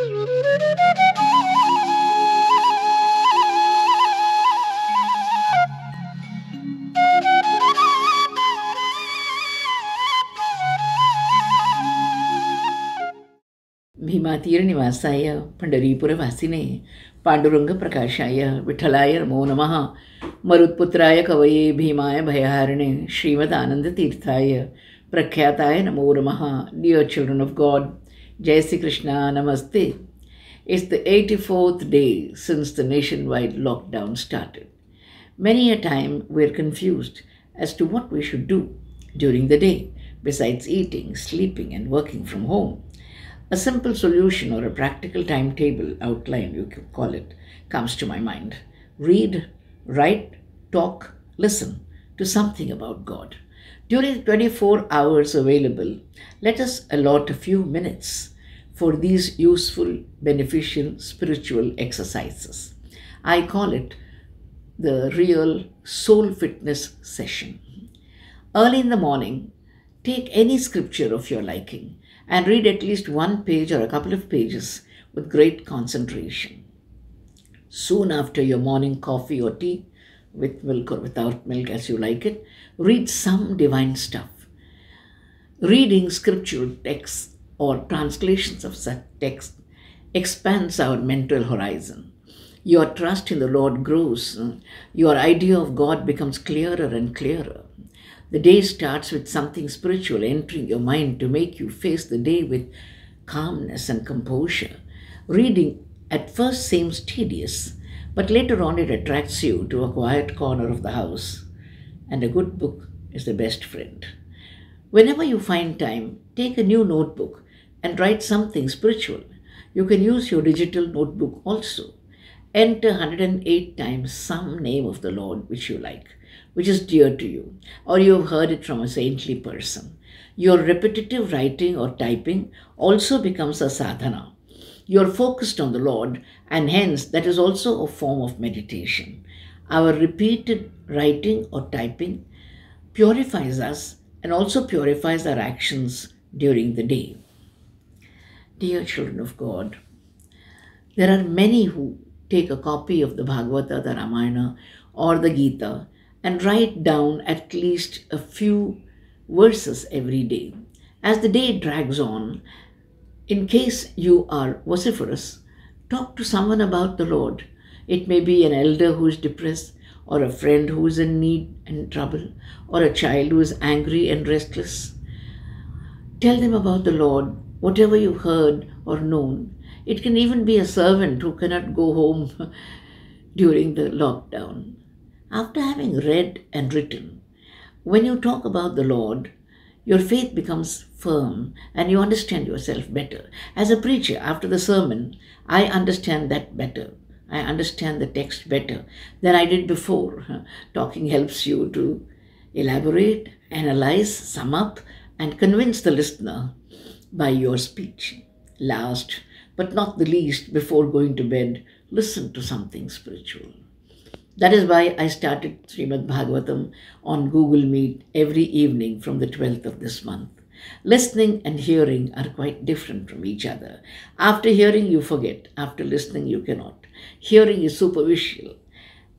भीमातीरनिवासाय पंढरीपुरवासिने पांडुरंगप्रकाशाय विठ्ठलाय नमो नमः. मरुत्पुत्राय कवये भीमाय भयहारिणे श्रीमदानंदतीर्थाय प्रख्याताय नमो नमः. Dear children of God, Jai Sri Krishna, Namaste. It's the 84th day since the nationwide lockdown started. Many a time we're confused as to what we should do during the day besides eating, sleeping and working from home. A simple solution or a practical timetable outline, you could call it, comes to my mind. Read, write, talk, listen to something about God. During the 24 hours available, let us allot a few minutes for these useful, beneficial, spiritual exercises. I call it the real soul fitness session. Early in the morning, take any scripture of your liking and read at least one page or a couple of pages with great concentration. Soon after your morning coffee or tea, with milk or without milk as you like it, read some divine stuff. Reading scriptural texts or translations of such texts expands our mental horizon. Your trust in the Lord grows. Your idea of God becomes clearer and clearer. The day starts with something spiritual entering your mind to make you face the day with calmness and composure. Reading at first seems tedious, but later on it attracts you to a quiet corner of the house. And a good book is the best friend. Whenever you find time, take a new notebook and write something spiritual. You can use your digital notebook also. Enter 108 times some name of the Lord which you like, which is dear to you, or you have heard it from a saintly person. Your repetitive writing or typing also becomes a sadhana. You are focused on the Lord, and hence that is also a form of meditation. Our repeated writing or typing purifies us and also purifies our actions during the day. Dear children of God, there are many who take a copy of the Bhagavata, the Ramayana or the Gita and write down at least a few verses every day. As the day drags on, in case you are vociferous, talk to someone about the Lord. It may be an elder who is depressed, or a friend who is in need and trouble, or a child who is angry and restless. Tell them about the Lord, whatever you've heard or known. It can even be a servant who cannot go home during the lockdown. After having read and written, when you talk about the Lord, your faith becomes firm and you understand yourself better. As a preacher, after the sermon, I understand that better. I understand the text better than I did before. Talking helps you to elaborate, analyze, sum up, and convince the listener by your speech. Last but not the least, before going to bed, listen to something spiritual. That is why I started Srimad Bhagavatam on Google Meet every evening from the 12th of this month. Listening and hearing are quite different from each other. After hearing, you forget. After listening, you cannot. Hearing is superficial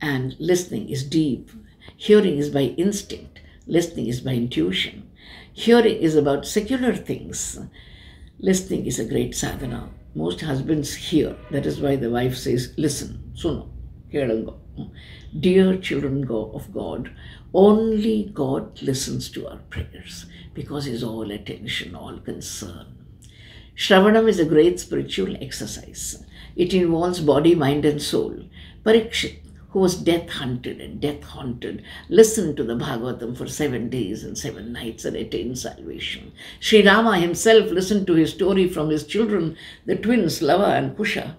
and listening is deep. Hearing is by instinct. Listening is by intuition. Hearing is about secular things. Listening is a great sadhana. Most husbands hear. That is why the wife says, listen, suno, kelango. Dear children of God, only God listens to our prayers because He is all attention, all concern. Shravanam is a great spiritual exercise. It involves body, mind and soul. Parikshit, who was death hunted and death haunted, listened to the Bhagavatam for 7 days and 7 nights and attained salvation. Sri Rama himself listened to his story from his children, the twins Lava and Kusha.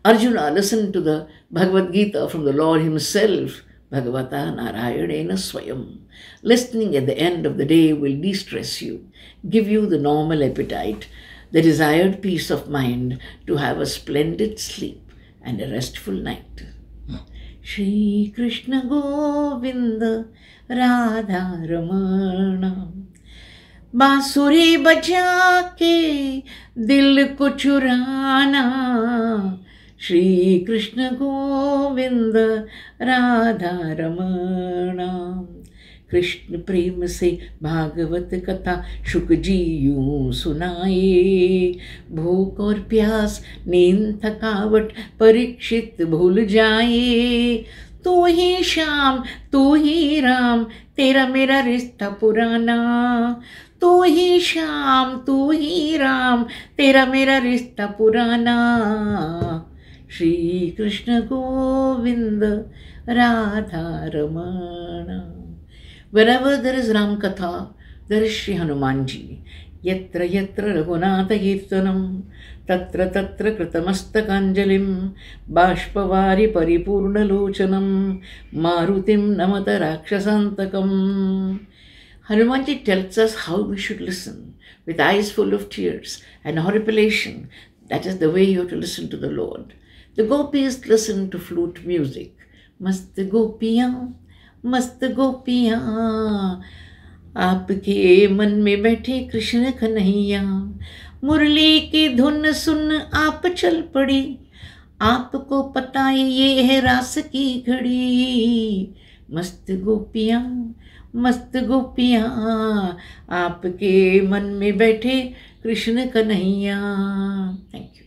Arjuna listened to the Bhagavad Gita from the Lord himself, Bhagavata Narayana Swayam. Listening at the end of the day will de-stress you, give you the normal appetite, the desired peace of mind to have a splendid sleep and a restful night. Shri Krishna Govinda Radha Ramana बांसुरी बजा के दिल को चुराना, श्री कृष्ण गोविंद राधा रमणा। कृष्ण प्रेम से भागवत कथा शुक जी यूं सुनाए, भूख और प्यास नींद थकावट परीक्षित भूल जाए। तू ही श्याम तू ही राम तेरा मेरा रिश्ता पुराना, तू ही श्याम तू ही राम तेरा मेरा रिश्ता पुराना। Shri Krishna Govind Radha Ramana. Wherever there is Ram Katha, there is Shri Hanumanji. Yatra yatra Raghunatha Kirtanam, tatra tatra Kritamastakanjalim, Bashpavari Paripurna Lochanam, Marutim Namata Rakshasantakam. Hanumanji tells us how we should listen, with eyes full of tears and horripilation. That is the way you have to listen to the Lord. The gopis listen to flute music. Mast gopiyan, मस्त गोपियाँ, आपके मन में बैठे कृष्ण कन्हैया। मुरली की धुन सुन आप चल पड़ी, आपको पता ये है रास की घड़ी। मस्त गोपियाँ आपके मन में बैठे कृष्ण कन्हैया। Thank you.